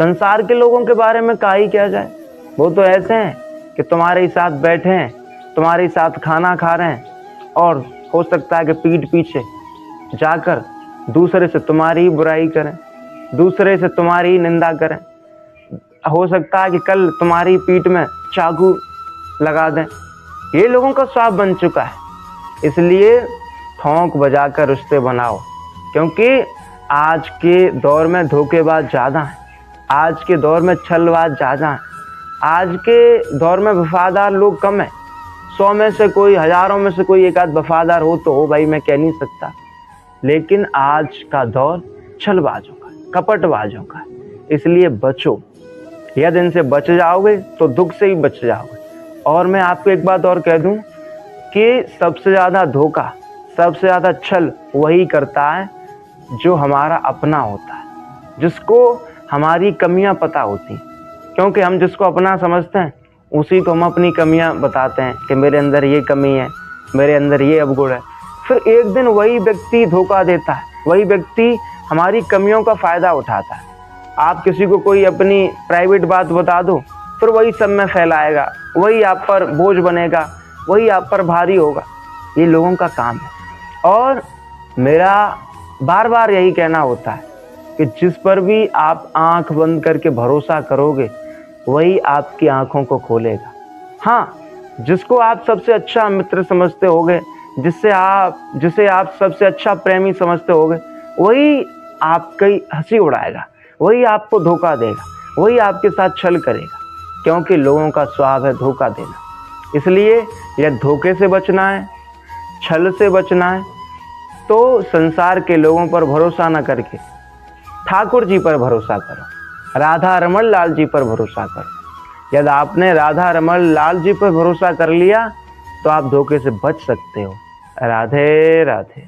संसार के लोगों के बारे में का ही किया जाए। वो तो ऐसे हैं कि तुम्हारे साथ बैठे हैं, तुम्हारे साथ खाना खा रहे हैं, और हो सकता है कि पीठ पीछे जाकर दूसरे से तुम्हारी बुराई करें, दूसरे से तुम्हारी निंदा करें। हो सकता है कि कल तुम्हारी पीठ में चाकू लगा दें। ये लोगों का स्वभाव बन चुका है। इसलिए ठोंक बजाकर रिश्ते बनाओ, क्योंकि आज के दौर में धोखेबाज ज़्यादा हैं, आज के दौर में छलबाज ज़्यादा हैं, आज के दौर में वफादार लोग कम हैं। 100 में से कोई, हज़ारों में से कोई एक आध वफादार हो तो हो भाई, मैं कह नहीं सकता, लेकिन आज का दौर छलबाजों का, कपटबाजों का है। इसलिए बचो। यदि इनसे बच जाओगे तो दुख से ही बच जाओगे। और मैं आपको एक बात और कह दूं कि सबसे ज़्यादा धोखा, सबसे ज़्यादा छल वही करता है जो हमारा अपना होता है, जिसको हमारी कमियां पता होती, क्योंकि हम जिसको अपना समझते हैं उसी को हम अपनी कमियां बताते हैं कि मेरे अंदर ये कमी है, मेरे अंदर ये अवगुण है। फिर एक दिन वही व्यक्ति धोखा देता है, वही व्यक्ति हमारी कमियों का फ़ायदा उठाता है। आप किसी को कोई अपनी प्राइवेट बात बता दो, फिर वही सब में फैलाएगा, वही आप पर बोझ बनेगा, वही आप पर भारी होगा। ये लोगों का काम है। और मेरा बार बार यही कहना होता है कि जिस पर भी आप आंख बंद करके भरोसा करोगे वही आपकी आंखों को खोलेगा। हाँ, जिसको आप सबसे अच्छा मित्र समझते होगे, जिसे आप सबसे अच्छा प्रेमी समझते होगे, वही आपकी हंसी उड़ाएगा, वही आपको धोखा देगा, वही आपके साथ छल करेगा, क्योंकि लोगों का स्वभाव है धोखा देना। इसलिए यह धोखे से बचना है, छल से बचना है, तो संसार के लोगों पर भरोसा न करके ठाकुर जी पर भरोसा करो, राधा रमन लाल जी पर भरोसा करो। यदि आपने राधा रमन लाल जी पर भरोसा कर लिया तो आप धोखे से बच सकते हो। राधे राधे।